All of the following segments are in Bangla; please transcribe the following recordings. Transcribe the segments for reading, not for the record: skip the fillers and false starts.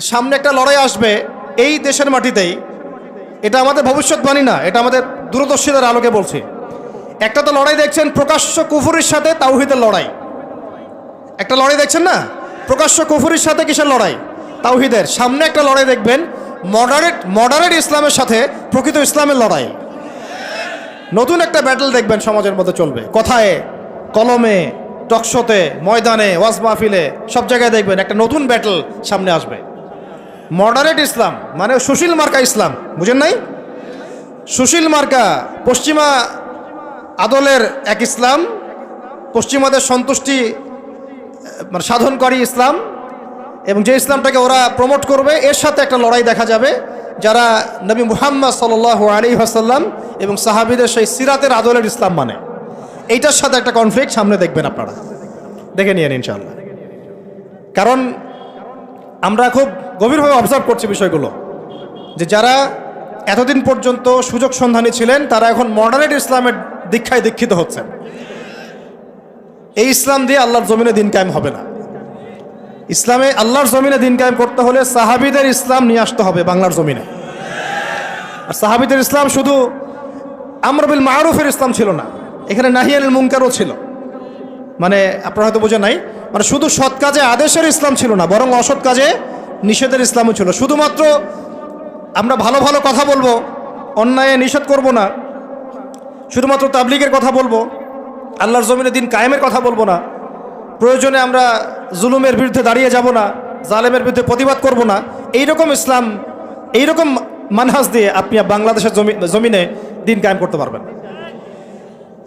সামনে একটা লড়াই আসবে এই দেশের মাটিতেই। এটা আমাদের ভবিষ্যৎবাণী না, এটা আমাদের দূরদর্শিতার আলোকে বলছি। একটা তো লড়াই দেখছেন প্রকাশ্য কুফুরির সাথে তাওহীদের লড়াই। একটা লড়াই দেখছেন না, প্রকাশ্য কুফুরির সাথে কিসের লড়াই? তাওহীদের। সামনে একটা লড়াই দেখবেন মডারেট ইসলামের সাথে প্রকৃত ইসলামের লড়াই। নতুন একটা ব্যাটল দেখবেন সমাজের মধ্যে চলবে, কথায় কলমে, টকশোতে, ময়দানে, ওয়াজ মাহফিলে, সব জায়গায় দেখবেন একটা নতুন ব্যাটল সামনে আসবে। মডারেট ইসলাম মানে সুশীল মার্কা ইসলাম, বুঝেন নাই? সুশীল মার্কা পশ্চিমা আদলের এক ইসলাম, পশ্চিমাদের সন্তুষ্টি মানে সাধনকারী ইসলাম, এবং যে ইসলামটাকে ওরা প্রমোট করবে এর সাথে একটা লড়াই দেখা যাবে যারা নবী মুহাম্মদ সাল্লাল্লাহু আলাইহি ওয়াসাল্লাম এবং সাহাবীদের সেই সিরাতের আদলের ইসলাম মানে, এইটার সাথে একটা কনফ্লিক্ট সামনে দেখবেন আপনারা, দেখে নিয়েন ইনশাআল্লাহ। কারণ আমরা খুব গভীরভাবে অবজার্ভ করছি বিষয়গুলো, যে যারা এতদিন পর্যন্ত সুযোগ সন্ধানী ছিলেন তারা এখন মডারেট ইসলামের দীক্ষায় দীক্ষিত হচ্ছেন। এই ইসলাম দিয়ে আল্লাহর জমিনে দিন কায়েম হবে না। ইসলামে আল্লাহর জমিনে দিন কায়েম করতে হলে সাহাবীদের ইসলাম নিয়ে আসতে হবে বাংলার জমিনে। আর সাহাবীদের ইসলাম শুধু আমর বিল মারুফের ইসলাম ছিল না, এখানে নাহি আনিল মুনকারও ছিল। মানে আপনারা হয়তো বোঝেন নাই, মানে শুধু সৎ কাজে আদেশের ইসলাম ছিল না, বরং অসৎ কাজে নিষেধের ইসলামও ছিল। শুধুমাত্র আমরা ভালো ভালো কথা বলবো, অন্যায় নিষেধ করব না, শুধুমাত্র তাবলীগের কথা বলবো, আল্লাহর জমিনে দিন কায়েমের কথা বলবো না, প্রয়োজনে আমরা জুলুমের বিরুদ্ধে দাঁড়িয়ে যাব না, জালেমের বিরুদ্ধে প্রতিবাদ করব না, এইরকম ইসলাম, এইরকম মানহাজ দিয়ে আপনি বাংলাদেশের জমিনে দিন কায়েম করতে পারবেন।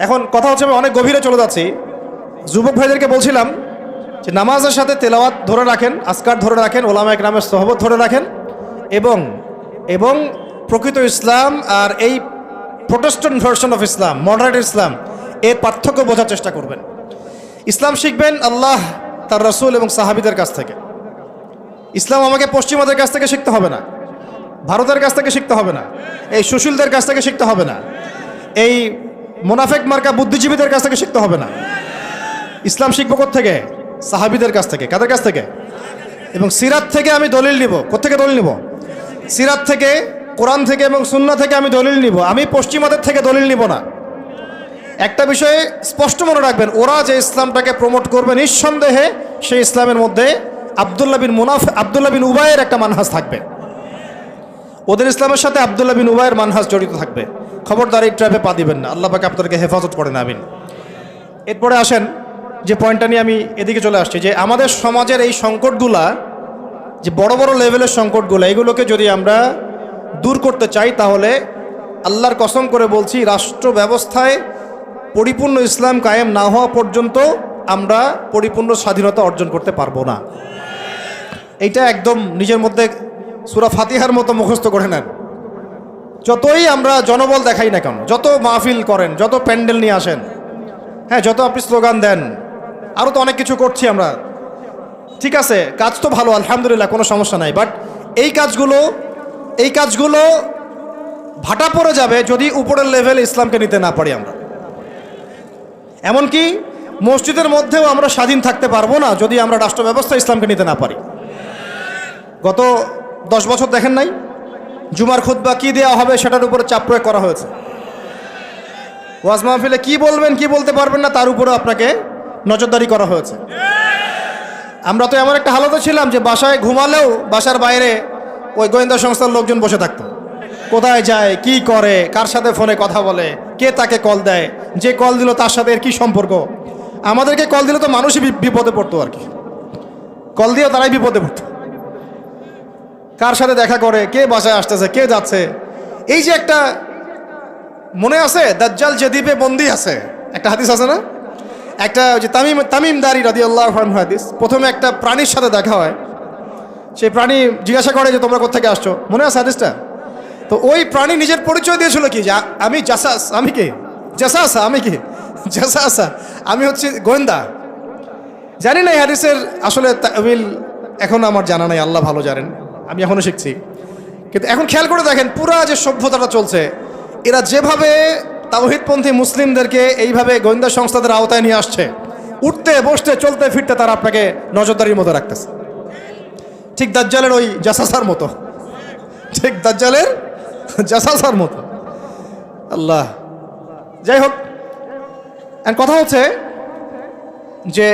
এখন কথা হচ্ছে, আমি অনেক গভীরে চলে যাচ্ছি। যুবক ভাইদেরকে বলছিলাম যে নামাজের সাথে তেলাওয়াত ধরে রাখেন, আজকার ধরে রাখেন, ওলামা একরামের সোহবত ধরে রাখেন, এবং প্রকৃত ইসলাম আর এই প্রোটেস্ট্যান্ট ভার্সন অফ ইসলাম, মডারেট ইসলাম, এর পার্থক্য বোঝার চেষ্টা করবেন। ইসলাম শিখবেন আল্লাহ, তার রাসূল এবং সাহাবীদের কাছ থেকে। ইসলাম আমাকে পশ্চিমাদের কাছ থেকে শিখতে হবে না, ভারতের কাছ থেকে শিখতে হবে না, এই সুশীলদের কাছ থেকে শিখতে হবে না, এই মুনাফেক মার্কা বুদ্ধিজীবীদের কাছ থেকে শিখতে হবে না। ইসলাম শিখবো কোত্থেকে? সাহাবীদের কাছ থেকে। কাদের কাছ থেকে? এবং সিরাত থেকে আমি দলিল নিব। কোত্থেকে দলিল নিব? সিরাত থেকে, কোরআন থেকে এবং সুন্নাহ থেকে আমি দলিল নিব। আমি পশ্চিমাদের থেকে দলিল নিব না। একটা বিষয়ে স্পষ্ট মনে রাখবেন, ওরা যে ইসলামটাকে প্রমোট করবে নিঃসন্দেহে সেই ইসলামের মধ্যে আব্দুল্লাহ বিন উবাইয়ের একটা মানহাজ থাকবে। ওদের ইসলামের সাথে আব্দুল্লাহ বিন উবাইয়ের মানহাজ জড়িত থাকবে। খবরদার এই ট্র্যাপে পা দিবেন না, আল্লাহ পাক আপনাদেরকে হেফাজত করেন, আমিন। এরপরে আসেন যে পয়েন্টটা নিয়ে আমি এদিকে চলে আসছি, যে আমাদের সমাজের এই সংকটগুলা, যে বড় বড় লেভেলের সংকটগুলো, এগুলোকে যদি আমরা দূর করতে চাই তাহলে আল্লাহর কসম করে বলছি, রাষ্ট্র ব্যবস্থায় পরিপূর্ণ ইসলাম কায়েম না হওয়া পর্যন্ত আমরা পরিপূর্ণ স্বাধীনতা অর্জন করতে পারবো না। এইটা একদম নিজের মধ্যে সূরা ফাতিহার মতো মুখস্থ করে নেন। যতই আমরা জনবল দেখাই না কেন, যত মাহফিল করেন, যত প্যান্ডেল নিয়ে আসেন, হ্যাঁ, যত আপনি স্লোগান দেন, আরও তো অনেক কিছু করছি আমরা, ঠিক আছে, কাজ তো ভালো, আলহামদুলিল্লাহ, কোনো সমস্যা নাই। বাট এই কাজগুলো ভাটা পড়ে যাবে যদি উপরের লেভেলে ইসলামকে নিতে না পারি আমরা। এমনকি মসজিদের মধ্যেও আমরা স্বাধীন থাকতে পারবো না যদি আমরা রাষ্ট্র ব্যবস্থা ইসলামকে নিতে না পারি। গত 10 বছর দেখেন নাই, জুমার খুতবা কি দেওয়া হবে সেটার উপরে চাপ প্রয়োগ করা হয়েছে। ওয়াজ মাহফিলে কি বলবেন, কি বলতে পারবেন না, তার উপরে আপনাকে নজরদারি করা হয়েছে। আমরা তো এমন একটা হালতে ছিলাম যে বাসায় ঘুমালেও বাসার বাইরে ওই গোয়েন্দা সংস্থার লোকজন বসে থাকতো। কোথায় যায়, কি করে, কার সাথে ফোনে কথা বলে, কে তাকে কল দেয়, যে কল দিল তার সাথে এর কী সম্পর্ক। আমাদেরকে কল দিলে তো মানুষই বিপদে পড়তো আর কি, কল দিয়েও তারাই বিপদে পড়তো। কার সাথে দেখা করে, কে বাসায় আসতেছে, কে যাচ্ছে। এই যে একটা, মনে আছে দাজ্জাল যে দ্বীপে বন্দী আছে, একটা হাদিস আছে না, একটা যে তামিমদারি রাদিয়াল্লাহু আনহু হাদিস। প্রথমে একটা প্রাণীর সাথে দেখা হয়, সেই প্রাণী জিজ্ঞাসা করে যে তোমরা কোত্থেকে আসছো, মনে আছে হাদিসটা? তো ওই প্রাণী নিজের পরিচয় দিয়েছিল কি, যে আমি জাসাস, আমি কি জাসাসা, আমি কি জাসাসা, আমি হচ্ছে গোয়েন্দা। জানি না এই হাদিসের আসলে তাওয়িল এখন আমার জানা নাই, আল্লাহ ভালো জানেন, আমি এখনও শিখছি। কিন্তু এখন খেয়াল করে দেখেন, পুরা যে সভ্যতাটা চলছে, এরা যেভাবে তাওহীদপন্থী মুসলিমদেরকে এইভাবে গোয়েন্দা সংস্থাদের আওতায় নিয়ে আসছে, উঠতে বসতে চলতে ফিরতে তারা আপনাকে নজরদারির মতো রাখতেছে। ঠিক দাজ্জালের ওই জাসাসার মতো, ঠিক দাজ্জালের জাসাসার মতো। আল্লাহ, যাই হোক, কথা হচ্ছে যে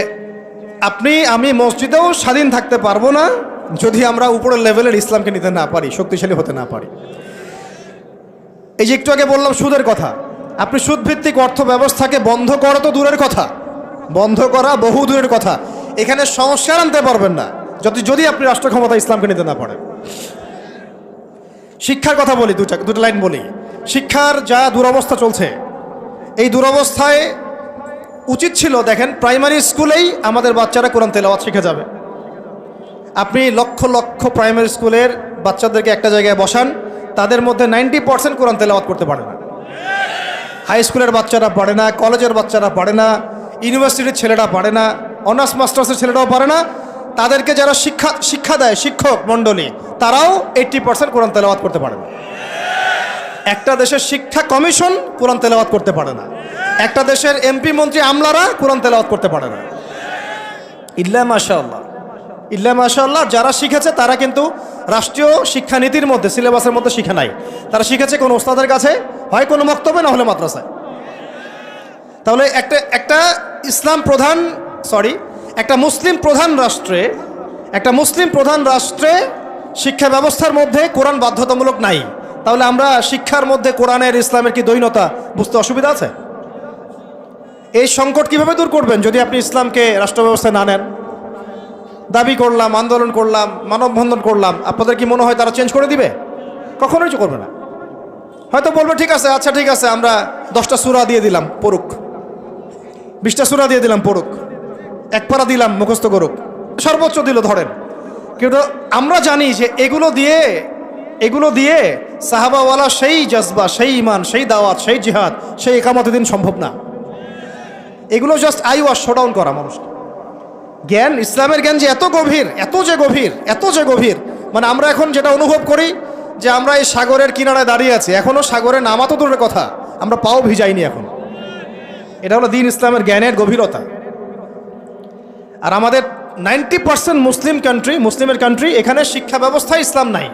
আপনি আমি মসজিদেও স্বাধীন থাকতে পারবো না যদি আমরা উপরের লেভেলের ইসলামকে নিতে না পারি, শক্তিশালী হতে না পারি। এই যে একটু আগে বললাম সুদের কথা, আপনি সুদভিত্তিক অর্থ ব্যবস্থাকে বন্ধ করা তো দূরের কথা, বন্ধ করা বহু দূরের কথা, এখানে সংস্কার আনতে পারবেন না যদি আপনি রাষ্ট্র ক্ষমতা ইসলামকে নিতে না পারেন। শিক্ষার কথা বলি, দুটো লাইন বলি। শিক্ষার যা দুরবস্থা চলছে, এই দুরবস্থায় উচিত ছিল, দেখেন প্রাইমারি স্কুলেই আমাদের বাচ্চারা কোরআন তেলাওয়াত শিখে যাবে। আপনি লক্ষ লক্ষ প্রাইমারি স্কুলের বাচ্চাদেরকে একটা জায়গায় বসান, তাদের মধ্যে 90% কোরআন তেলাওয়াত করতে পারে না। হাই স্কুলের বাচ্চারা পারে না, কলেজের বাচ্চারা পারে না, ইউনিভার্সিটির ছেলেরা পারে না, অনার্স মাস্টার্সের ছেলেরাও পারে না। তাদেরকে যারা শিক্ষা দেয় শিক্ষক মণ্ডলী, তারাও 80% কোরআন তেলাওয়াত করতে পারে না। একটা দেশের শিক্ষা কমিশন কোরআন তেলাওয়াত করতে পারে না। একটা দেশের এমপি মন্ত্রী আমলারা কোরআন তেলাওয়াত করতে পারে না। ইল্লা মাশাআল্লাহ, ইল্লা মাশাআল্লাহ, যারা শিখেছে তারা কিন্তু রাষ্ট্রীয় শিক্ষানীতির মধ্যে, সিলেবাসের মধ্যে শিখে নাই। তারা শিখেছে কোনো ওস্তাদের কাছে, হয় কোনো মক্তবে, না হলে মাদ্রাসায়। তাহলে একটা মুসলিম প্রধান রাষ্ট্রে শিক্ষা ব্যবস্থার মধ্যে কোরআন বাধ্যতামূলক নাই। তাহলে আমরা শিক্ষার মধ্যে কোরআনের ইসলামের কি দ্বৈনতা বুঝতে অসুবিধা আছে? এই সংকট কিভাবে দূর করবেন যদি আপনি ইসলামকে রাষ্ট্র ব্যবস্থায় না নেন? দাবি করলাম, আন্দোলন করলাম, মানববন্ধন করলাম, আপনাদের কি মনে হয় তারা চেঞ্জ করে দিবে? কখনোই করবে না। হয়তো বলবে ঠিক আছে, আচ্ছা ঠিক আছে, আমরা 10টা সূরা দিয়ে দিলাম পড়ুক, 20টা সূরা দিয়ে দিলাম পড়ুক, এক পারা দিলাম মুখস্থ করুক, সর্বোচ্চ দিল ধরেন। কিন্তু আমরা জানি যে এগুলো দিয়ে সাহাবাওয়ালা সেই জজবা, সেই ইমান, সেই দাওয়াত, সেই জিহাদ, সেই একামতের দিন সম্ভব না। এগুলো জাস্ট আইওয়াশ শোডাউন করা মানুষকে। জ্ঞান, ইসলামের জ্ঞান যে এত গভীর, মানে আমরা এখন যেটা অনুভব করি যে আমরা এই সাগরের কিনারায় দাঁড়িয়ে আছি, এখনও সাগরে নামা তো দূরের কথা, আমরা পাও ভিজাইনি এখন। এটা হলো দ্বীন ইসলামের জ্ঞানের গভীরতা। আর আমাদের 90% মুসলিমের কান্ট্রি, এখানে শিক্ষা ব্যবস্থায় ইসলাম নাই।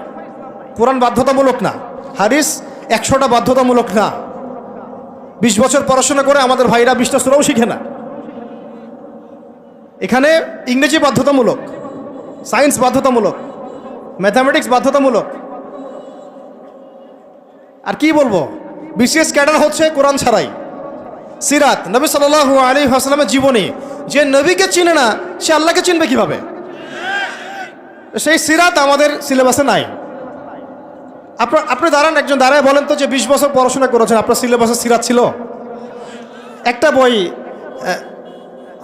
কোরআন বাধ্যতামূলক না, হাদিস 100টা বাধ্যতামূলক না। 20 বছর পড়াশোনা করে আমাদের ভাইরা 20টা সূরাও শিখে না। এখানে ইংরেজি বাধ্যতামূলক, সায়েন্স বাধ্যতামূলক, ম্যাথামেটিক্স বাধ্যতামূলক। আর কি বলবো, বিসিএস ক্যাডার হচ্ছে কোরআন ছাড়াই। সিরাত, নবী সাল্লাল্লাহু আলাইহি ওয়াসাল্লামের জীবনী, যে নবীকে চিনে না সে আল্লাহকে চিনবে কিভাবে? সেই সিরাত আমাদের সিলেবাসে নাই। আপনি দাঁড়ান, একজন দাঁড়ায় বলেন তো যে 20 বছর পড়াশোনা করেছেন, আপনার সিলেবাসে সিরাত ছিল? একটা বই,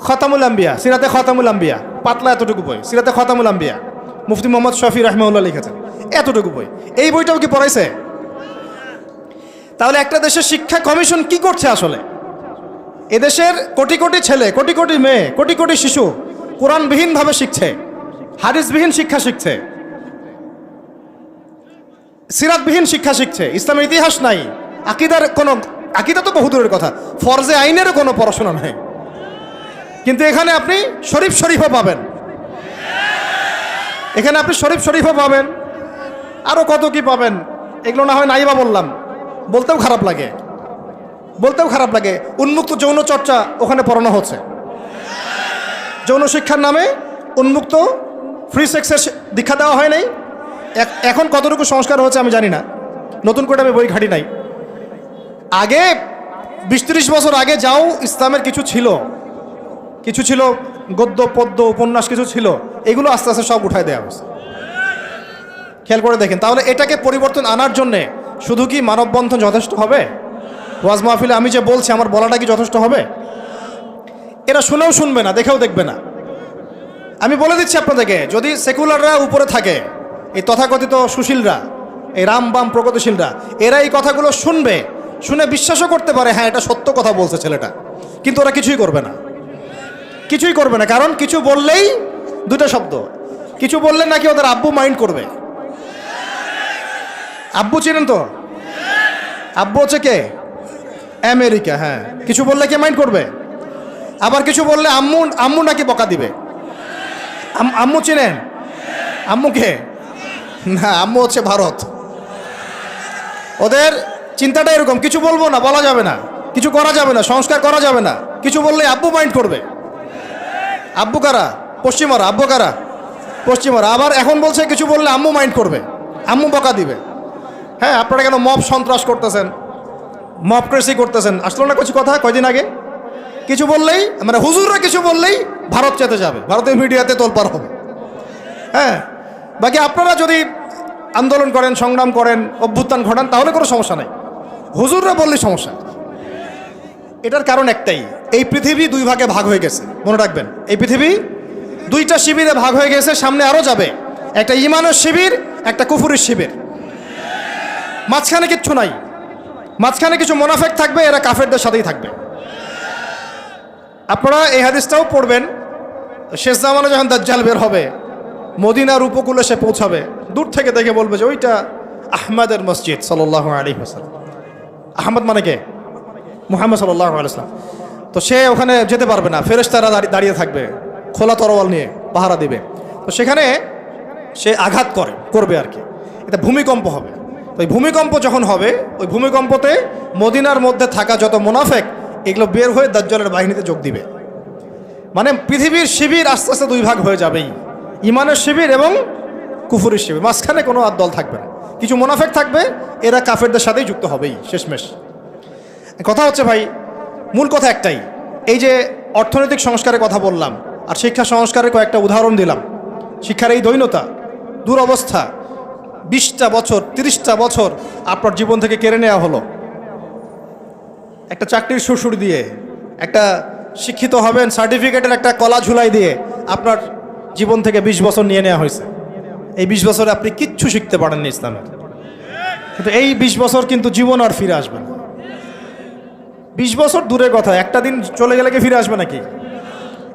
খতামুল আম্বিয়া, সিরাতে খতামুল আম্বিয়া, পাতলা এতটুকু বই, সিরাতে খতামুল আম্বিয়া, মুফতি মোহাম্মদ শফি রাহমাহুল্লাহ লিখেছেন, এতটুকু বই। এই বইটাও কি পড়াইছে? তাহলে একটা দেশের শিক্ষা কমিশন কি করছে আসলে? এদেশের কোটি কোটি ছেলে, কোটি কোটি মেয়ে, কোটি কোটি শিশু কোরআনবিহীনভাবে শিখছে, হাদিসবিহীন শিক্ষা শিখছে, সিরাতবিহীন শিক্ষা শিখছে, ইসলামের ইতিহাস নাই, আকিদা তো বহুদূরের কথা, ফরজে আইনেরও কোনো পড়াশোনা নাই। কিন্তু এখানে আপনি শরীফও পাবেন, আরো কত কি পাবেন, এগুলো না হয় নাইবা বললাম, বলতেও খারাপ লাগে। উন্মুক্ত যৌন চর্চা ওখানে পড়ানো হচ্ছে, যৌন শিক্ষার নামে উন্মুক্ত ফ্রি সেক্সের দীক্ষা দেওয়া হয় নাই। এখন কতটুকু সংস্কার হচ্ছে আমি জানি না, নতুন করে আমি বই ঘাটি নাই। আগে 20-30 বছর আগে যাও ইসলামের কিছু ছিল, গদ্য পদ্য উপন্যাস কিছু ছিল, এগুলো আস্তে আস্তে সব উঠায় দেওয়া হয়েছে। খেয়াল করে দেখেন। তাহলে এটাকে পরিবর্তন আনার জন্যে শুধু কি মানববন্ধন যথেষ্ট হবে? ওয়াজ মাহফিলে আমি যে বলছি আমার বলাটা কি যথেষ্ট হবে? এরা শুনেও শুনবে না, দেখেও দেখবে না। আমি বলে দিচ্ছি আপনাদেরকে, যদি সেকুলাররা উপরে থাকে, এই তথাকথিত সুশীলরা, এই রাম বাম প্রগতিশীলরা, এরা এই কথাগুলো শুনে বিশ্বাসও করতে পারে, হ্যাঁ এটা সত্য কথা বলছে ছেলেটা, কিন্তু ওরা কিছুই করবে না। কারণ কিছু বললেই দুটো শব্দ, কিছু বললে নাকি ওদের আব্বু মাইন্ড করবে। আব্বু চিনেন তো? আব্বু হচ্ছে কে? আমেরিকা। হ্যাঁ, কিছু বললে কে মাইন্ড করবে? আবার কিছু বললে আম্মু নাকি বকা দিবে। আম্মু চিনেন? আম্মুকে? না, আম্মু হচ্ছে ভারত। ওদের চিন্তাটা এরকম, কিছু বলবো না, বলা যাবে না, কিছু করা যাবে না, সংস্কার করা যাবে না, কিছু বললে আব্বু মাইন্ড করবে। আব্বু কারা? পশ্চিমারা। আব্বু কারা? পশ্চিমারা। আবার এখন বলছে কিছু বললে আম্মু মাইন্ড করবে, আম্মু বকা দিবে। হ্যাঁ, আপনারা কেন মব সন্ত্রাস করতেছেন, মবক্রেসি করতেছেন? আসলো না কিছু কথা কয়দিন আগে? কিছু বললেই, মানে হুজুররা কিছু বললেই ভারত যেতে যাবে, ভারতের মিডিয়াতে তোলপাড় হবে। হ্যাঁ, বাকি আপনারা যদি আন্দোলন করেন, সংগ্রাম করেন, অভ্যুত্থান ঘটান, তাহলে কোনো সমস্যা নাই। হুজুররা বললেই সমস্যা। এটার কারণ একটাই, এই পৃথিবী দুই ভাগে ভাগ হয়ে গেছে। মনে রাখবেন, এই পৃথিবী দুইটা শিবিরে ভাগ হয়ে গেছে, সামনে আরও যাবে। একটা ঈমানের শিবির, একটা কুফুরের শিবির। মাঝখানে কিচ্ছু নাই, মাঝখানে কিছু মুনাফিক থাকবে, এরা কাফেরদের সাথেই থাকবে। আপনারা এই হাদিসটাও পড়বেন, শেষ জামানে যখন দাজ্জাল বের হবে, মদিনার উপকূলে সে পৌঁছাবে, দূর থেকে দেখে বলবে যে ওইটা আহমদের মসজিদ সাল্লাল্লাহু আলাইহি ওয়াসাল্লাম। আহমদ মানে কে? মুহাম্মদ সাল্লাল্লাহু আলাইহি ওয়াসাল্লাম। তো সে ওখানে যেতে পারবে না, ফেরেশতারা দাঁড়িয়ে থাকবে খোলা তরোয়াল নিয়ে, পাহারা দিবে। তো সেখানে সে আঘাত করবে আর কি, এটা ভূমিকম্প হবে। তো ওই ভূমিকম্প যখন হবে, ওই ভূমিকম্পতে মদিনার মধ্যে থাকা যত মুনাফিক, এগুলো বের হয়ে দাজ্জালের বাহিনীতে যোগ দিবে। মানে পৃথিবীর শিবির আস্তে আস্তে দুই ভাগ হয়ে যাবেই, ঈমানের শিবির এবং কুফুরের শিবির। মাঝখানে কোনো আর দল থাকবে না, কিছু মুনাফিক থাকবে, এরা কাফেরদের সাথেই যুক্ত হবেই শেষমেশ। কথা হচ্ছে ভাই, মূল কথা একটাই, এই যে অর্থনৈতিক সংস্কারের কথা বললাম আর শিক্ষা সংস্কারের কয়েকটা উদাহরণ দিলাম। শিক্ষার এই দৈন্যতা, দুরবস্থা, 20টা বছর 30টা বছর আপনার জীবন থেকে কেড়ে নেওয়া হলো একটা চাকরির সুর দিয়ে, একটা শিক্ষিত হবেন সার্টিফিকেটের একটা কলা ঝুলাই দিয়ে আপনার জীবন থেকে 20 বছর নিয়ে নেওয়া হয়েছে। এই 20 বছরে আপনি কিচ্ছু শিখতে পারেননি ইসলামের। কিন্তু এই 20 বছর কিন্তু জীবন আর ফিরে আসবে না। 20 বছর দূরের কথা, একটা দিন চলে গেলে কি ফিরে আসবে নাকি?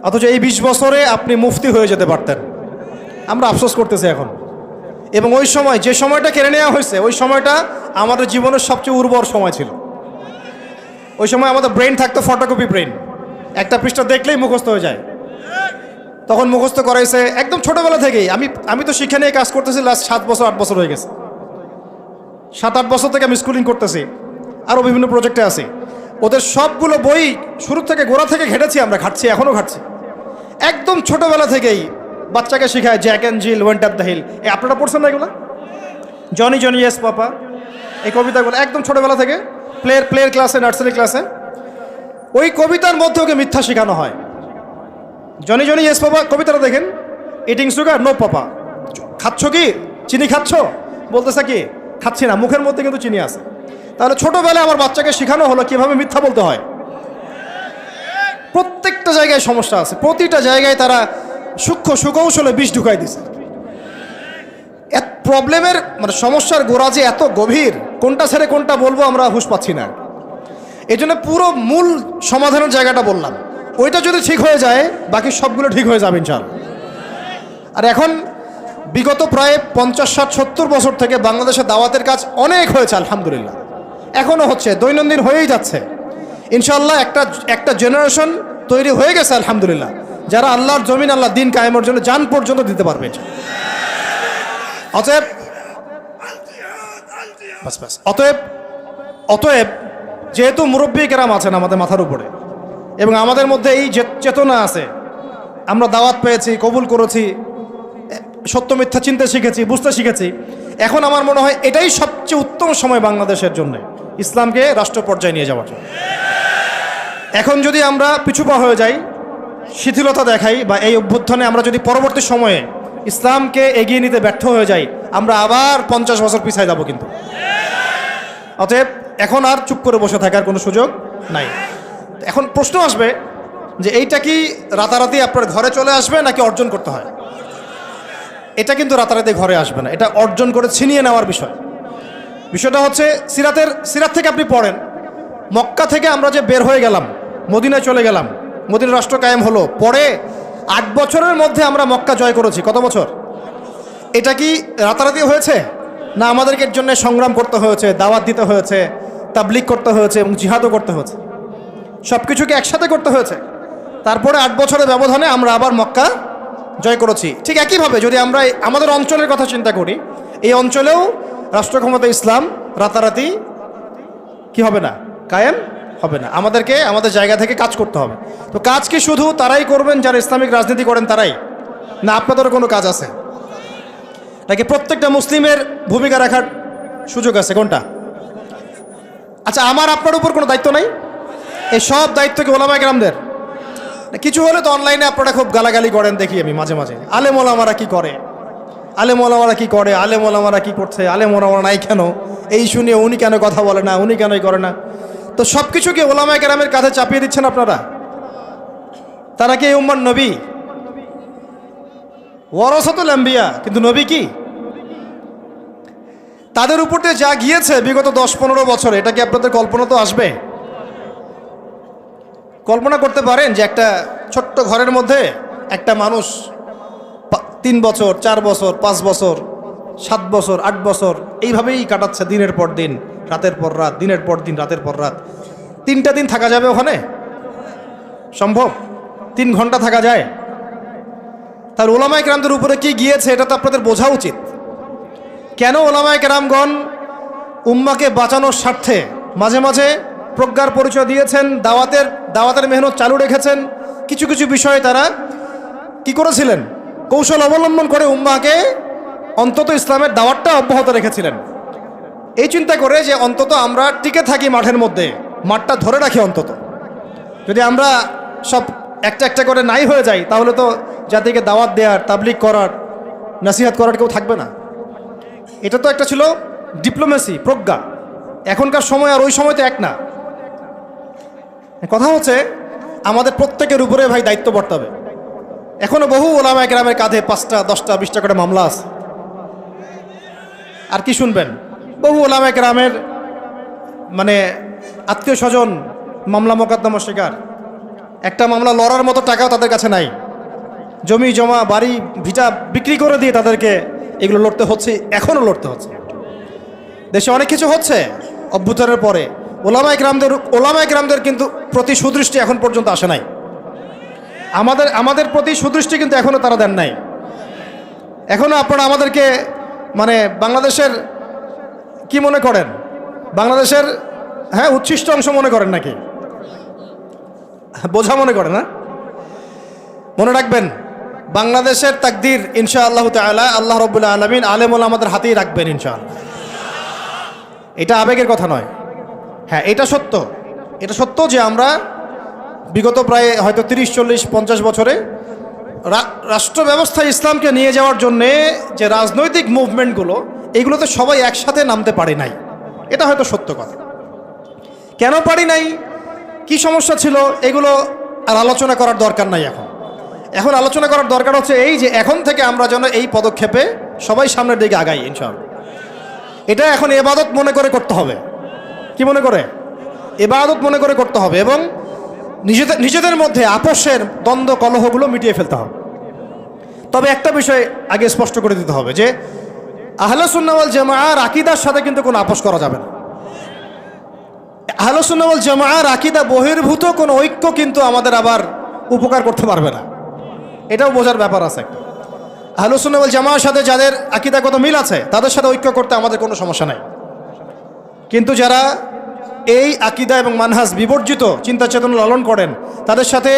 অথচ এই 20 বছরে আপনি মুফতি হয়ে যেতে পারতেন। আমরা আফসোস করতেছি এখন। এবং ওই সময়, যে সময়টা কেড়ে নেওয়া হয়েছে, ওই সময়টা আমাদের জীবনের সবচেয়ে উর্বর সময় ছিল। ওই সময় আমাদের ব্রেন থাকতো ফটোকপি ব্রেন, একটা পৃষ্ঠা দেখলেই মুখস্থ হয়ে যায়। তখন মুখস্থ করাইছে একদম ছোটোবেলা থেকেই। আমি তো শিক্ষা নিয়ে কাজ করতেছি লাস্ট 7 বছর 8 বছর হয়ে গেছে। 7-8 বছর থেকে আমি স্কুলিং করতেছি, আরও বিভিন্ন প্রজেক্টে আছি। ওদের সবগুলো বই শুরু থেকে গোড়া থেকে ঘেটেছি, আমরা ঘাটছি, এখনও ঘাটছি। একদম ছোটোবেলা থেকেই বাচ্চাকে শেখায় Jack and Jill went up the hill. আপনারা পড়ছেন না এগুলো? জনি জনি ইয়েস পাপা, এই কবিতাগুলো একদম ছোটোবেলা থেকে প্লেয়ার ক্লাসে, নার্সারি ক্লাসে ওই কবিতার মধ্যে ওকে মিথ্যা শেখানো হয়। জনি জনি ইয়েস পাপা কবিতাটা দেখেন, ইটিং সুগার নো পাপা, খাচ্ছ কি চিনি খাচ্ছ? বলতেছে কি খাচ্ছি না, মুখের মধ্যে কিন্তু চিনি আছে। তাহলে ছোটোবেলায় আমার বাচ্চাকে শেখানো হলো কীভাবে মিথ্যা বলতে হয়। প্রত্যেকটা জায়গায় সমস্যা আছে, প্রতিটা জায়গায় তারা সূক্ষ্ম সুকৌশলে বিষ ঢুকাই দিছে। প্রবলেমের মানে সমস্যার গোড়া যে এত গভীর, কোনটা ছেড়ে কোনটা বলবো আমরা হুঁশ পাচ্ছি না। এই জন্য পুরো মূল সমাধানের জায়গাটা বললাম, ওইটা যদি ঠিক হয়ে যায় বাকি সবগুলো ঠিক হয়ে যাবে ইনশাআল্লাহ। আর এখন বিগত প্রায় 50, 60, 70 বছর থেকে বাংলাদেশে দাওয়াতের কাজ অনেক হয়েছে আলহামদুলিল্লাহ, এখনও হচ্ছে, দৈনন্দিন হয়েই যাচ্ছে ইনশাআল্লাহ। একটা জেনারেশন তৈরি হয়ে গেছে আলহামদুলিল্লাহ, যারা আল্লাহর জমিন, আল্লাহ দিন কায়েমের জন্য জান পর্যন্ত দিতে পারবে। অতএব যেহেতু মুরব্বী কেরাম আছেন আমাদের মাথার উপরে এবং আমাদের মধ্যে এই চেতনা আছে, আমরা দাওয়াত পেয়েছি, কবুল করেছি, সত্য মিথ্যা চিনতে শিখেছি, বুঝতে শিখেছি, এখন আমার মনে হয় এটাই সবচেয়ে উত্তম সময় বাংলাদেশের জন্য ইসলামকে রাষ্ট্র পর্যায়ে নিয়ে যাওয়ার জন্য। এখন যদি আমরা পিছুপা হয়ে যাই, শিথিলতা দেখাই, বা এই অভ্যুত্থানে আমরা যদি পরবর্তী সময়ে ইসলামকে এগিয়ে নিতে ব্যর্থ হয়ে যাই, আমরা আবার 50 বছর পিছায় যাব কিন্তু। অতএব এখন আর চুপ করে বসে থাকার কোনো সুযোগ নাই। এখন প্রশ্ন আসবে যে এইটা কি রাতারাতি আপনার ঘরে চলে আসবে নাকি অর্জন করতে হয়? এটা কিন্তু রাতারাতি ঘরে আসবে না, এটা অর্জন করে ছিনিয়ে নেওয়ার বিষয়। বিষয়টা হচ্ছে সিরাত থেকে আপনি পড়েন, মক্কা থেকে আমরা যে বের হয়ে গেলাম, মদিনায় চলে গেলাম, মদিনা রাষ্ট্র কায়েম হলো, পরে 8 বছরের মধ্যে আমরা মক্কা জয় করেছি। কত বছর? এটা কি রাতারাতি হয়েছে? না আমাদেরকে এর জন্য সংগ্রাম করতে হয়েছে, দাওয়াত দিতে হয়েছে, তাবলিগ করতে হয়েছে এবং জিহাদও করতে হয়েছে, সব কিছুকে একসাথে করতে হয়েছে। তারপরে 8 বছরের ব্যবধানে আমরা আবার মক্কা জয় করেছি। ঠিক একইভাবে যদি আমরা আমাদের অঞ্চলের কথা চিন্তা করি, এই অঞ্চলেও রাষ্ট্র ক্ষমতা ইসলাম রাতারাতি কি হবে না, কায়েম হবে না। আমাদেরকে আমাদের জায়গা থেকে কাজ করতে হবে। তো কাজ কি শুধু তারাই করবেন যারা ইসলামিক রাজনীতি করেন তারাই, না আপনাদেরও কোনো কাজ আছে নাকি প্রত্যেকটা মুসলিমের ভূমিকা রাখার সুযোগ আছে? কোনটা? আচ্ছা, আমার আপনার উপর কোনো দায়িত্ব নাই? এই সব দায়িত্ব কি ওলামায়ে কেরামদের? কিছু হলে তো অনলাইনে আপনারা খুব গালাগালি করেন, দেখি আমি মাঝে মাঝে, আলেম ওলামারা কি করে, আলেম ওলামারা কি করে, আলেম ওলামারা কি করছে, আলেম ওলামারা নাই কেন, এই শুনিয়ে উনি কেন কথা বলে না, উনি কেনই করে না। তো সব কিছু কি ওলামায়ে কেরামের কাঁধে চাপিয়ে দিচ্ছেন আপনারা? তারা কি এই উম্মার নবী? ওয়ারাসাতুল আম্বিয়া, কিন্তু নবী কি? তাদের উপর দিয়ে যা গিয়েছে বিগত 10-15 বছরে, এটা কি আপনাদের কল্পনা তো আসবে? কল্পনা করতে পারেন যে একটা ছোট্ট ঘরের মধ্যে একটা মানুষ 3 বছর, 4 বছর, 5 বছর, 7 বছর, 8 বছর এইভাবেই কাটাচ্ছে, দিনের পর দিন, রাতের পর রাত, দিনের পর দিন, রাতের পর রাত। 3টা দিন থাকা যাবে ওখানে? সম্ভব? 3 ঘন্টা থাকা যায়? তার ওলামায়ে কেরামদের উপরে কি গিয়েছে এটা তো আপনাদের বোঝা উচিত। কেন ওলামায়ে কেরামগণ উম্মাকে বাঁচানোর স্বার্থে মাঝে মাঝে প্রজ্ঞার পরিচয় দিয়েছেন, দাওয়াতের মেহনত চালু রেখেছেন। কিছু কিছু বিষয়ে তারা কি করেছিলেন, কৌশল অবলম্বন করে উম্মাকে অন্তত ইসলামের দাওয়াতটা অব্যাহত রেখেছিলেন, এই চিন্তা করে যে অন্তত আমরা টিকে থাকি মাঠের মধ্যে, মাঠটা ধরে রাখি। অন্তত যদি আমরা সব একটা একটা করে নাই হয়ে যাই, তাহলে তো জাতিকে দাওয়াত দেওয়ার, তাবলিগ করার, নসিহত করার কেউ থাকবে না। এটা তো একটা ছিল ডিপ্লোমেসি, প্রজ্ঞা। এখনকার সময় আর ওই সময় তো এক না। কথা হচ্ছে আমাদের প্রত্যেকের উপরে ভাই দায়িত্ব বর্তাবে। এখনো বহু ওলামায়ে কেরামের কাঁধে 5টা, 10টা, 20টা করে মামলা আছে। আর কি শুনবেন, বহু ওলামায়ে কেরামের মানে আত্মীয় স্বজন মামলা মোকদ্দমার শিকার। একটা মামলা লড়ার মতো টাকাও তাদের কাছে নাই। জমি জমা, বাড়ি ভিটা বিক্রি করে দিয়ে তাদেরকে এগুলো লড়তে হচ্ছে, এখনও লড়তে হচ্ছে। দেশে অনেক কিছু হচ্ছে অভ্যুত্থানের পরে, ওলামায়ে কেরামদের কিন্তু প্রতি সুদৃষ্টি এখন পর্যন্ত আসে নাই। আমাদের প্রতি সুদৃষ্টি কিন্তু এখনও তারা দেন নাই। এখনও আপনারা আমাদেরকে মানে বাংলাদেশের কি মনে করেন, বাংলাদেশের উচ্ছিষ্ট অংশ মনে করেন নাকি, বোঝা মনে করেন? না, মনে রাখবেন বাংলাদেশের তাকদীর ইনশাআল্লাহ তাআলা আল্লাহ রাব্বুল আলামিন আলেম ওলামাদের হাতেই রাখবেন ইনশাআল্লাহ। এটা আবেগের কথা নয়। হ্যাঁ, এটা সত্য। এটা সত্য যে আমরা বিগত প্রায় হয়তো 30, 40, 50 বছরে রাষ্ট্র ব্যবস্থায় ইসলামকে নিয়ে যাওয়ার জন্যে যে রাজনৈতিক মুভমেন্টগুলো, এইগুলোতে সবাই একসাথে নামতে পারি নাই। এটা হয়তো সত্য কথা। কেন পারি নাই, কি সমস্যা ছিল, এগুলো আর আলোচনা করার দরকার নাই। এখন আলোচনা করার দরকার হচ্ছে এই যে এখন থেকে আমরা যেন এই পদক্ষেপে সবাই সামনের দিকে আগাই ইনশাআল্লাহ। এটা এখন ইবাদত মনে করে করতে হবে। কি মনে করে? ইবাদত মনে করে করতে হবে। এবং নিজেদের মধ্যে আপোষের দ্বন্দ্ব কলহগুলো মিটিয়ে ফেলতে হবে। তবে একটা বিষয় আগে স্পষ্ট করে দিতে হবে যে আহলে সুন্নাহ ওয়াল জামাআর আকীদার সাথে কিন্তু কোনো আপোষ করা যাবে না। আহলে সুন্নাহ ওয়াল জামাআর আকীদা বহির্ভূত কোনো ঐক্য কিন্তু আমাদের আবার উপকার করতে পারবে না। এটাও বোঝার ব্যাপার আছে একটা। আহলে সুন্নাহ ওয়াল জামাআর সাথে যাদের আকীদাগত মিল আছে তাদের সাথে ঐক্য করতে আমাদের কোনো সমস্যা নাই। কিন্তু যারা এই আকীদা এবং মানহাজ বিবর্জিত চিন্তা চেতনা লালন করেন, তাদের সাথে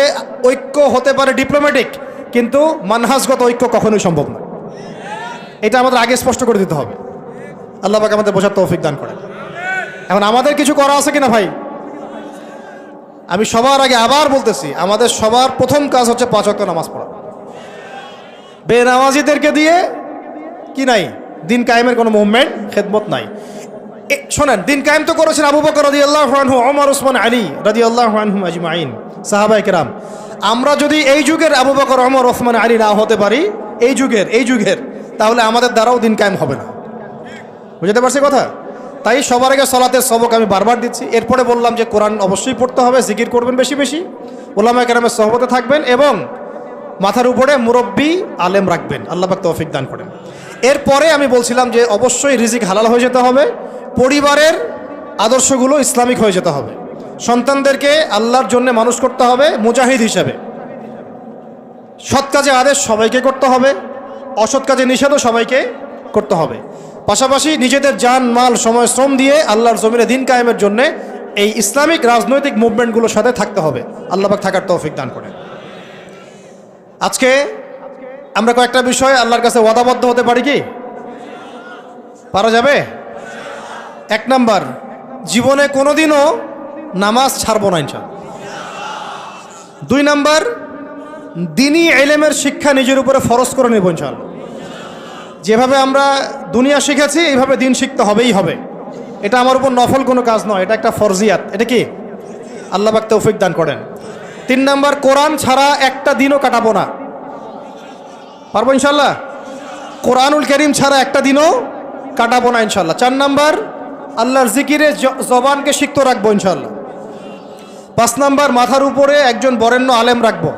ঐক্য হতে পারে ডিপ্লোম্যাটিক, কিন্তু মানহাজগত ঐক্য কখনোই সম্ভব না। এটা আমাদের আগে স্পষ্ট করে দিতে হবে। আল্লাহ পাক আমাদের বোঝার তৌফিক দান করেন। এখন আমাদের কিছু করা আছে কিনা ভাই? আমি সবার আগে আবার বলতেছি, আমাদের সবার প্রথম কাজ হচ্ছে 5 ওয়াক্ত নামাজ পড়া। বেনামাজিদেরকে দিয়ে কি নাই, দিন কায়েমের কোনো মুভমেন্ট, খেদমত নাই। শোনেন, দিন কায়েম তো করেছেন আবু বকর রাদিয়াল্লাহু আনহু, ওমর, ওসমান, আলী রাদিয়াল্লাহু আনহুম আজমাইন, সাহাবায়ে কেরাম। আমরা যদি এই যুগের আবু বকর, ওমর, ওসমান, আলী না হতে পারি, এই যুগের, তাহলে আমাদের দ্বারাও দিন কায়েম হবে না। বুঝতে পারছি কথা? তাই সবার আগে সালাতের সবক আমি বারবার দিচ্ছি। এরপরে বললাম যে কোরআন অবশ্যই পড়তে হবে, জিকির করবেন বেশি বেশি, উলামায়ে কেরামের সহবতে থাকবেন এবং মাথার উপরে মুরব্বী আলেম রাখবেন। আল্লাহ পাক তৌফিক দান করেন। এরপরে আমি বলছিলাম যে অবশ্যই রিজিক হালাল হয়ে যেতে হবে, পরিবারের আদর্শগুলো ইসলামিক হয়ে যেতে হবে, সন্তানদেরকে আল্লাহর জন্য মানুষ করতে হবে মুজাহিদ হিসেবে। সৎ কাজে আদেশ সবাইকে করতে হবে, অসৎ কাজে নিষেধও সবাইকে করতে হবে। পাশাপাশি নিজেদের জান মাল সময় শ্রম দিয়ে আল্লাহর জমিনে দিন কায়েমের জন্য এই ইসলামিক রাজনৈতিক মুভমেন্টগুলোর সাথে থাকতে হবে। আল্লাহ পাক থাকার তৌফিক দান করেন। আজকে আমরা কয়েকটা বিষয় আল্লাহর কাছে ওয়াদাবদ্ধ হতে পারি কি? পারা যাবে? 1 নাম্বার, জীবনে কোনোদিনও নামাজ ছাড়বো না ইনশাআল্লাহ। 2 নাম্বার, দ্বীনি ইলমের শিক্ষা নিজের উপরে ফরজ করে নেব ইনশাআল্লাহ। যেভাবে আমরা দুনিয়া শিখেছি এইভাবে দিন শিখতে হবেই হবে। এটা আমার উপর নফল কোনো কাজ নয়, এটা একটা ফরজিয়াত। এটা কি? আল্লাহ পাক তৌফিক দান করেন। 3 নাম্বার, কোরআন ছাড়া একটা দিনও কাটাবো না। পারবো ইনশাআল্লাহ? কোরআনুল কারীম ছাড়া একটা দিনও কাটাবো না ইনশাআল্লাহ। 4 নাম্বার, আল্লাহর জিকিরে জবানকে সিক্ত রাখবো ইনশাআল্লাহ। 5 নাম্বার, মাথার উপরে একজন বরেণ্য আলেম রাখবো,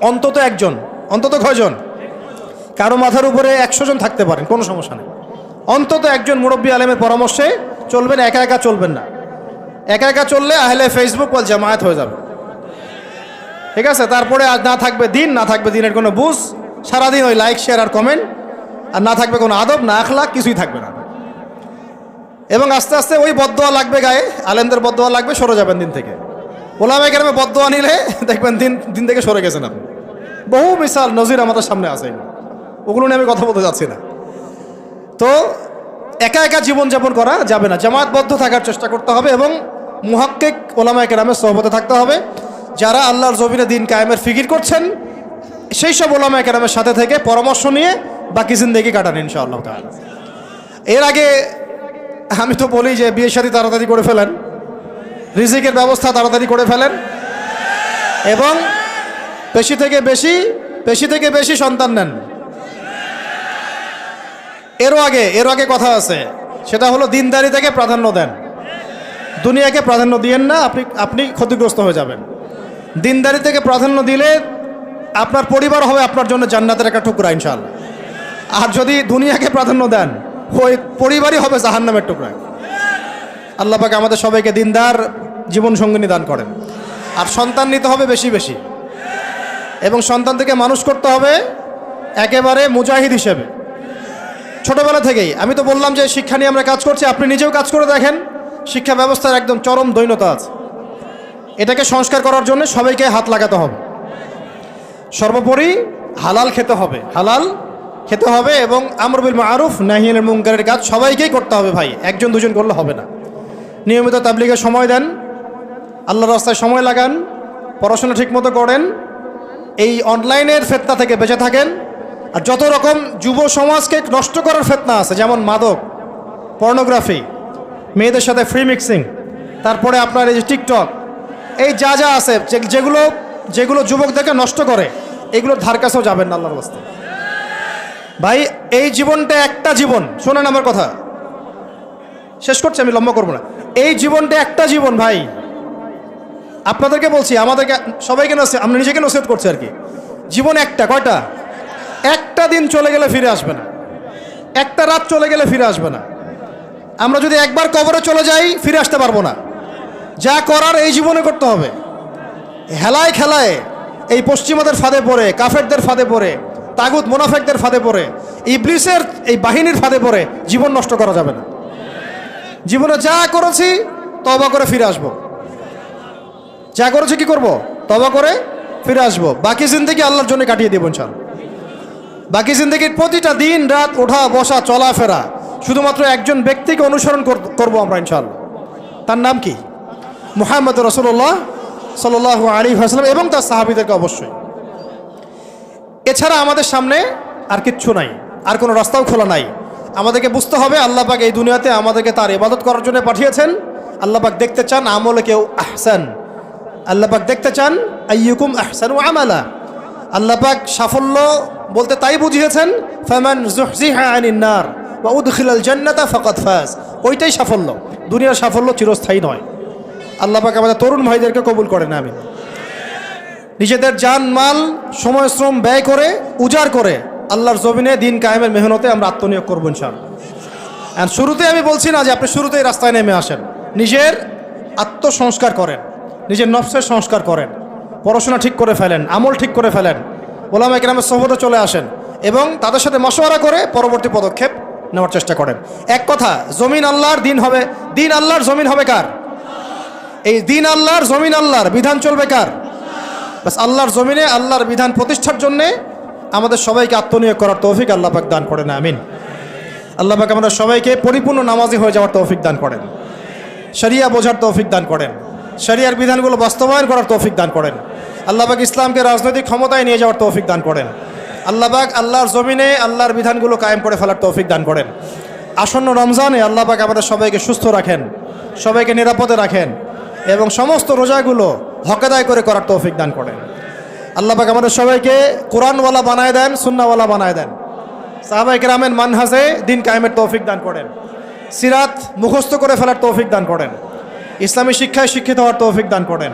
অন্তত একজন। অন্তত কয়জন? কারো মাথার উপরে 100 জন থাকতে পারেন, কোনো সমস্যা নেই। অন্তত একজন মুরব্বী আলেমের পরামর্শে চলবেন, একা একা চলবেন না। একা একা চললে আহলে ফেসবুক ওয়াল জামায়াত হয়ে যাবে, ঠিক আছে? তারপরে আজ না থাকবে দিন, না থাকবে দিনের কোনো বুঝ, সারাদিন ওই লাইক শেয়ার আর কমেন্ট, আর না থাকবে কোনো আদব, না আখলাক, কিছুই থাকবে না। এবং আস্তে আস্তে ওই বদদোয়া লাগবে গায়ে, আলেমদের বদদোয়া লাগবে, সরে যাবেন দিন থেকে। ওলামায়ে কেরামের বদদোয়া নিলে দেখবেন দিন থেকে সরে গেছেন আপনি। বহু মিসাল নজির আমাদের সামনে আছে, ওগুলো নিয়ে আমি কথা বলতে যাচ্ছি না। তো একা একা জীবনযাপন করা যাবে না, জামায়াতবদ্ধ থাকার চেষ্টা করতে হবে এবং মুহাক্কিক ওলামায়ে কেরামের সোহবতে থাকতে হবে। যারা আল্লাহর জমিনে দিন কায়েমের ফিকির করছেন সেই সব ওলামায়ে কেরামের সাথে থেকে পরামর্শ নিয়ে বাকি জিন্দেগি কাটান ইনশাআল্লাহ তাআলা। এর আগে আমি তো বলি যে বিয়ে শাদী তাড়াতাড়ি করে ফেলেন, রিজিকের ব্যবস্থা তাড়াতাড়ি করে ফেলেন এবং বেশি থেকে বেশি সন্তান নেন। এরও আগে কথা আছে, সেটা হলো দিনদারি থেকে প্রাধান্য দেন, দুনিয়াকে প্রাধান্য দিয়েন না, আপনি ক্ষতিগ্রস্ত হয়ে যাবেন। দিনদারি থেকে প্রাধান্য দিলে আপনার পরিবার হবে আপনার জন্য জান্নাতের একটা টুকরা ইনশাআল্লাহ। আর যদি দুনিয়াকে প্রাধান্য দেন, ওই পরিবারই হবে জাহান্নামের টুকরা। আল্লাহ পাক আমাদের সবাইকে দিনদার জীবন সঙ্গিনী দান করেন। আর সন্তান নিতে হবে বেশি বেশি, এবং সন্তান থেকে মানুষ করতে হবে একেবারে মুজাহিদ হিসেবে ছোটবেলা থেকেই। আমি তো বললাম যে শিক্ষা নিয়ে আমরা কাজ করছি, আপনি নিজেও কাজ করে দেখেন। শিক্ষা ব্যবস্থার একদম চরম দৈন্যতা আছে, এটাকে সংস্কার করার জন্য সবাইকে হাত লাগাতে হবে। সর্বোপরি হালাল খেতে হবে এবং আমর বিল মারুফ নাহি আনিল মুনকারের কাজ সবাইকেই করতে হবে ভাই, একজন দুজন করলে হবে না। নিয়মিত তাবলীগে সময় দেন, আল্লাহর রাস্তায় সময় লাগান, পড়াশোনা ঠিকমতো করেন, এই অনলাইনের ফিতনা থেকে বেঁচে থাকেন। আর যত রকম যুব সমাজকে নষ্ট করার ফিতনা আছে, যেমন মাদক, পর্নোগ্রাফি, মেয়েদের সাথে ফ্রি মিক্সিং, তারপরে আপনার এই যে টিকটক, এই যা আছে যেগুলো যুবকদেরকে নষ্ট করে, এগুলোর ধার কাছেও যাবেন না আল্লাহর রাস্তায়। ভাই এই জীবনটা একটা জীবন, শোনেন আমার কথা, শেষ করছি, আমি লম্বা করবো না। এই জীবনটা একটা জীবন ভাই, আপনাদেরকে বলছি, আমাদেরকে সবাইকে আমরা নিজেকে নসিহত করছি আর কি। জীবন একটা, কয়টা? একটা দিন চলে গেলে ফিরে আসবে না, একটা রাত চলে গেলে ফিরে আসবে না। আমরা যদি একবার কবরে চলে যাই ফিরে আসতে পারবো না। যা করার এই জীবনে করতে হবে। হেলায় খেলায় এই পশ্চিমাদের ফাঁদে পড়ে, কাফেরদের ফাঁদে পড়ে, তাগুত মুনাফিকদের ফাঁদে পড়ে, ইবলিসের এই বাহিনীর ফাঁদে পড়ে জীবন নষ্ট করা যাবে না। জীবনে যা করেছি তওবা করে ফিরে আসবো, যা করেছি কি করব? তওবা করে ফিরে আসবো। বাকি জিন্দেগি আল্লাহর জন্য কাটিয়ে দেব ইনশাআল্লাহ। বাকি জিন্দেগির প্রতিটা দিন রাত, ওঠা বসা চলাফেরা শুধুমাত্র একজন ব্যক্তিকে অনুসরণ করবো আমরা ইনশাআল্লাহ। তার নাম কি? মুহাম্মদ রাসূলুল্লাহ সাল্লাল্লাহু আলাইহি ওয়াসাল্লাম এবং তার সাহাবীদেরকে অবশ্যই। এছাড়া আমাদের সামনে আর কিচ্ছু নাই, আর কোনো রাস্তাও খোলা নাই। আমাদেরকে বুঝতে হবে আল্লাহ পাক এই দুনিয়াতে আমাদেরকে তার ইবাদত করার জন্য পাঠিয়েছেন। আল্লাহ পাক দেখতে চান আমলে কেউ আহসান, আল্লাহ পাক দেখতে চান আইয়ুকুম আহসানু আমালা। আল্লাহ পাক সাফল্য বলতে তাই বুঝিয়েছেন, ফামান যুহজিহা আনিন নার ওয়া উদখিলাল জান্নাতা ফাকাদ ফাজ। ওইটাই সাফল্য, দুনিয়ার সাফল্য চিরস্থায়ী নয়। আল্লাহ পাক আমাদের তরুণ ভাইদেরকে কবুল করেন, আমিন। নিজেদের জান মাল সময় শ্রম ব্যয় করে উজাড় করে আল্লাহর জমিনে দিন কায়েমের মেহনতে আমরা আত্মনিয়োগ করবো ইনশাআল্লাহ। আর শুরুতে আমি বলছি না যে আপনি শুরুতেই রাস্তায় নেমে আসেন, নিজের আত্মসংস্কার করেন, নিজের নফসের সংস্কার করেন, পড়াশোনা ঠিক করে ফেলেন, আমল ঠিক করে ফেলেন, ওলামা কেরামের সোহবতে চলে আসেন এবং তাদের সাথে মশওয়ারা করে পরবর্তী পদক্ষেপ নেওয়ার চেষ্টা করেন। এক কথা, জমিন আল্লাহর, দিন হবে, দিন আল্লাহর, জমিন হবে কার? এই দিন আল্লাহর, জমিন আল্লাহর, বিধান চলবে কার? বাস আল্লাহর জমিনে আল্লাহর বিধান প্রতিষ্ঠার জন্যে আমাদের সবাইকে আত্মনিয়োগ করার তৌফিক আল্লাহ পাক দান করেন, আমিন। আল্লাহ পাক আমরা সবাইকে পরিপূর্ণ নামাজি হয়ে যাওয়ার তৌফিক দান করেন, শরিয়া বোঝার তৌফিক দান করেন, শরিয়ার বিধানগুলো বাস্তবায়ন করার তৌফিক দান করেন। আল্লাহ পাক ইসলামকে রাজনৈতিক ক্ষমতায় নিয়ে যাওয়ার তৌফিক দান করেন। আল্লাহ পাক আল্লাহর জমিনে আল্লাহর বিধানগুলো কায়েম করে ফেলার তৌফিক দান করেন। আসন্ন রমজানে আল্লাহ পাক আমাদের সবাইকে সুস্থ রাখেন, সবাইকে নিরাপদে রাখেন এবং সমস্ত রোজাগুলো হকেদায় করে করার তৌফিক দান করেন। আল্লাহ পাক আমাদের সবাইকে কোরআনওয়ালা বানায় দেন, সুন্নাহওয়ালা বানায় দেন। সাহাবায়ে কেরামের মানহাজে দিন কায়েমের তৌফিক দান করেন। সিরাত মুখস্থ করে ফেলার তৌফিক দান করেন। ইসলামী শিক্ষায় শিক্ষিত হওয়ার তৌফিক দান করেন।